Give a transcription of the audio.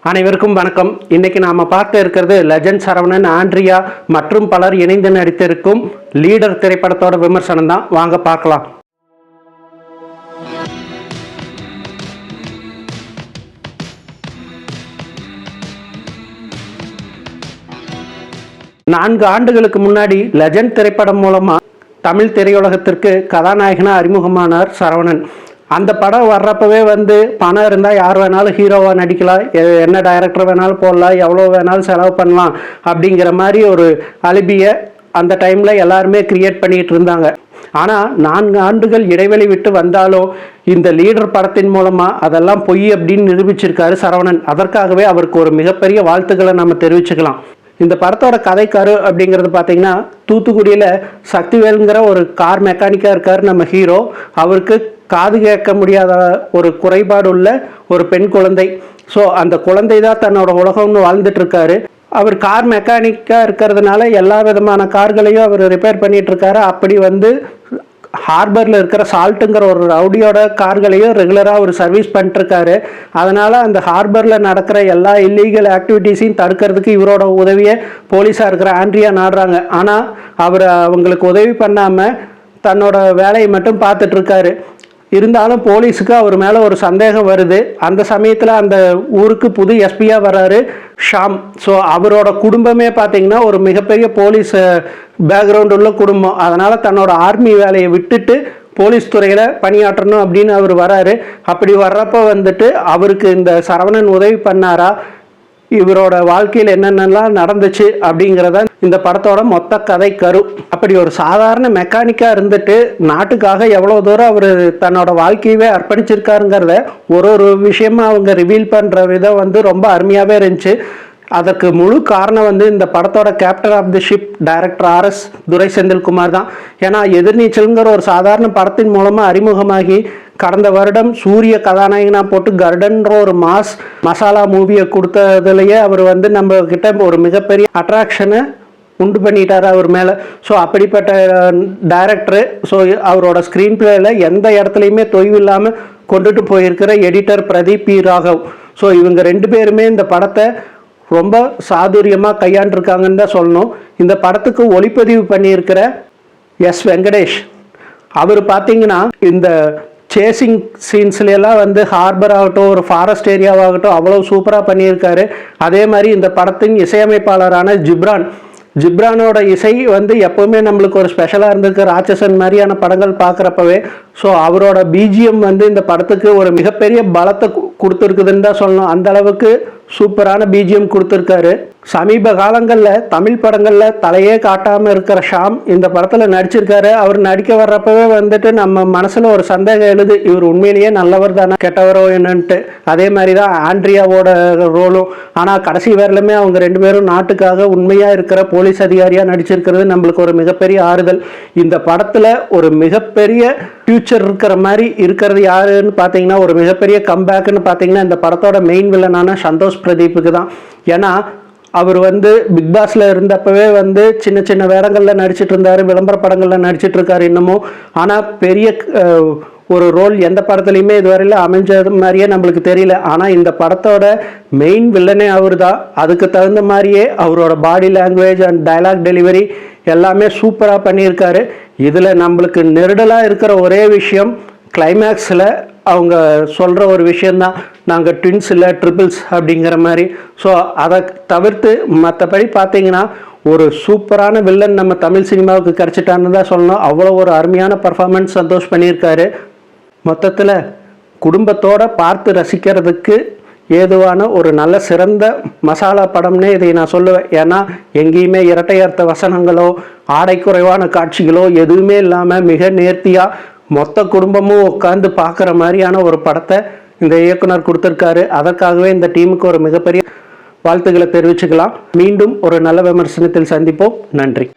அனைவருக்கும் வணக்கம். இன்னைக்கு நாம பார்க்க இருக்கிறது லெஜண்ட் சரவணன், ஆண்ட்ரியா மற்றும் பலர் இணைந்து நடித்திருக்கும் லீடர் திரைப்படத்தோட விமர்சனம் தான். வாங்க பார்க்கலாம். நான்கு ஆண்டுகளுக்கு முன்னாடி லெஜண்ட் திரைப்படம் மூலமா தமிழ் திரையுலகத்திற்கு கதாநாயகனா அறிமுகமானார் சரவணன். அந்த படம் வர்றப்பவே பணம் இருந்தால் யார் வேணாலும் ஹீரோவாக நடிக்கலாம், என்ன டைரக்டர் வேணாலும் போடலாம், எவ்வளோ வேணாலும் செலவு பண்ணலாம் அப்படிங்கிற மாதிரி ஒரு அலிபியை அந்த டைமில் எல்லாருமே கிரியேட் பண்ணிகிட்டு இருந்தாங்க. ஆனால் 4 ஆண்டுகள் இடைவெளி விட்டு வந்தாலும் இந்த லீடர் படத்தின் மூலமாக அதெல்லாம் பொய் அப்படின்னு நிரூபிச்சிருக்காரு சரவணன். அதற்காகவே அவருக்கு ஒரு மிகப்பெரிய வாழ்த்துக்களை நம்ம தெரிவிச்சுக்கலாம். இந்த படத்தோட கதைக்காரு அப்படிங்கிறது பார்த்தீங்கன்னா, தூத்துக்குடியில் சக்திவேலுங்கிற ஒரு கார் மெக்கானிக்காக இருக்கார் நம்ம ஹீரோ. அவருக்கு காது கேட்க முடியாத ஒரு குறைபாடு உள்ள ஒரு பெண் குழந்தை. ஸோ அந்த குழந்தை தான் தன்னோட உலகம்னு வாழ்ந்துட்டு இருக்காரு. அவர் கார் மெக்கானிக்காக இருக்கிறதுனால எல்லா விதமான கார்களையும் அவர் ரிப்பேர் பண்ணிட்டு இருக்காரு. அப்படி ஹார்பரில் இருக்கிற சால்ட்டுங்கிற ஒரு ரவுடியோட கார்களையும் ரெகுலராக அவர் சர்வீஸ் பண்ணிட்டுருக்காரு. அதனால் அந்த ஹார்பரில் நடக்கிற எல்லா இல்லீகல் ஆக்டிவிட்டீஸையும் தடுக்கிறதுக்கு இவரோட உதவியை போலீஸாக இருக்கிற ஆண்ட்ரியா நாடுறாங்க. ஆனால் அவர் அவங்களுக்கு உதவி பண்ணாமல் தன்னோட வேலையை மட்டும் பார்த்துட்ருக்காரு. இருந்தாலும் போலீஸுக்கு அவர் மேலே ஒரு சந்தேகம் வருது. அந்த சமயத்தில் அந்த ஊருக்கு புது எஸ்பியாக வர்றாரு ஷாம். ஸோ அவரோட குடும்பமே பார்த்திங்கன்னா ஒரு மிகப்பெரிய போலீஸ் பேக்ரவுண்ட் உள்ள குடும்பம். அதனால் தன்னோட ஆர்மி வேலையை விட்டுட்டு போலீஸ் துறையில் பணியாற்றணும் அப்படின்னு அவர் வராரு. அப்படி வர்றப்போ அவருக்கு இந்த சரவணன் உதவி பண்ணாரா, இவரோட வாழ்க்கையில் என்னென்னலாம் நடந்துச்சு அப்படிங்கிறத இந்த படத்தோட மொத்த கதை கரு. அப்படி ஒரு சாதாரண மெக்கானிக்காக இருந்துட்டு நாட்டுக்காக எவ்வளோ தூரம் அவர் தன்னோட வாழ்க்கையவே அர்ப்பணிச்சிருக்காருங்கிறத ஒரு விஷயமா அவங்க ரிவீல் பண்ணுற விதம் ரொம்ப அருமையாகவே இருந்துச்சு. அதற்கு முழு காரணம் இந்த படத்தோட captain of the ship director RS Durai Senthilkumar தான். ஏன்னா எதிர்நீச்சல்ங்கிற ஒரு சாதாரண படத்தின் மூலமாக அறிமுகமாகி கடந்த வருடம் சூரிய கதாநாயகனாக போட்டு கர்டன்ற ஒரு மசாலா மூவியை கொடுத்ததுலேயே அவர் நம்ம கிட்ட ஒரு மிகப்பெரிய அட்ராக்ஷனை உண்டு பண்ணிட்டார் அவர் மேலே. ஸோ அப்படிப்பட்ட டைரக்டரு. ஸோ அவரோட ஸ்க்ரீன் பிளேயில் எந்த இடத்துலையுமே தொய்வு இல்லாமல் கொண்டுட்டு போயிருக்கிற editor Pradeep P Raghav. So இவங்க 2 பேருமே இந்த படத்தை ரொம்ப சாதுரியமாக கையாண்டிருக்காங்கன்னு தான் சொல்லணும். இந்த படத்துக்கு ஒளிப்பதிவு பண்ணியிருக்கிற S வெங்கடேஷ். அவர் பார்த்தீங்கன்னா இந்த சேசிங் சீன்ஸ்லாம் ஹார்பர் ஆகட்டும், ஒரு ஃபாரஸ்ட் ஏரியாவாகட்டும் அவ்வளோ சூப்பராக பண்ணியிருக்காரு. அதே மாதிரி இந்த படத்தின் இசையமைப்பாளரான ஜிப்ரானோட இசை எப்போவுமே நம்மளுக்கு ஒரு ஸ்பெஷலாக இருந்திருக்கு ராட்சசன் மாதிரியான படங்கள் பார்க்குறப்பவே. ஸோ அவரோட பிஜிஎம் இந்த படத்துக்கு ஒரு மிகப்பெரிய பலத்தை கொடுத்துருக்குதுன்னு தான் சொல்லணும். அந்த அளவுக்கு சூப்பரான பிஜிஎம் கொடுத்துருக்காரு. சமீப காலங்களில் தமிழ் படங்களில் தலையே காட்டாமல் இருக்கிற ஷாம் இந்த படத்தில் நடிச்சிருக்காரு. அவர் நடிக்க வர்றப்பவே நம்ம மனசில் ஒரு சந்தேகம் எழுது, இவர் உண்மையிலேயே நல்லவர் தானே கெட்டவரோ என்னன்ட்டு. அதே மாதிரி தான் ஆண்ட்ரியாவோட ரோலும். ஆனால் கடைசி வேறலுமே அவங்க 2 பேரும் நாட்டுக்காக உண்மையாக இருக்கிற போலீஸ் அதிகாரியாக நடிச்சிருக்கிறது நம்மளுக்கு ஒரு மிகப்பெரிய ஆறுதல். இந்த படத்தில் ஒரு மிகப்பெரிய ஃபியூச்சர் இருக்கிற மாதிரி இருக்கிறது யாருன்னு பார்த்தீங்கன்னா, ஒரு மிகப்பெரிய கம்பேக்குன்னு பார்த்தீங்கன்னா இந்த படத்தோட மெயின் வில்லனான சந்தோஷ் பிரதீப்புக்கு தான். ஏன்னா அவர் பிக் பாஸில் இருந்தப்பவே சின்ன சின்ன வேடங்களில் நடிச்சிட்டு இருந்தார், விளம்பர படங்களில் நடிச்சிட்டு இருக்காரு இன்னமும். ஆனால் பெரிய ஒரு ரோல் எந்த படத்துலையுமே இதுவரையில் அமைஞ்சது மாதிரியே நம்மளுக்கு தெரியல. ஆனால் இந்த படத்தோட மெயின் வில்லனே அவர் தான். அதுக்கு தகுந்த மாதிரியே அவரோட body language and dialogue delivery எல்லாமே சூப்பராக பண்ணியிருக்காரு. இதில் நம்மளுக்கு நெருடலாக இருக்கிற ஒரே விஷயம் கிளைமேக்ஸில் அவங்க சொல்கிற ஒரு விஷயந்தான், நாங்கள் ட்வின்ஸ் இல்லை ட்ரிபிள்ஸ் அப்படிங்கிற மாதிரி. ஸோ அதை தவிர்த்து மற்றபடி பார்த்தீங்கன்னா ஒரு சூப்பரான வில்லன் நம்ம தமிழ் சினிமாவுக்கு கிடச்சிட்டான்னு தான் சொல்லணும். அவ்வளோ ஒரு அருமையான பர்ஃபார்மன்ஸ் சந்தோஷ் பண்ணியிருக்காரு. மொத்தத்தில் குடும்பத்தோடு பார்த்து ரசிக்கிறதுக்கு ஏதுவான ஒரு நல்ல சிறந்த மசாலா படம்னே இதை நான் சொல்லுவேன். ஏன்னா எங்கேயுமே இரட்டையர்த்த வசனங்களோ ஆடை குறைவான காட்சிகளோ எதுவுமே இல்லாமல் மிக நேர்த்தியாக மொத்த குடும்பமும் உட்காந்து பார்க்குற மாதிரியான ஒரு படத்தை இந்த இயக்குனர் கொடுத்துருக்காரு. அதற்காகவே இந்த டீமுக்கு ஒரு மிகப்பெரிய வாழ்த்துக்களை தெரிவிச்சுக்கலாம். மீண்டும் ஒரு நல்ல விமர்சனத்தில் சந்திப்போம். நன்றி.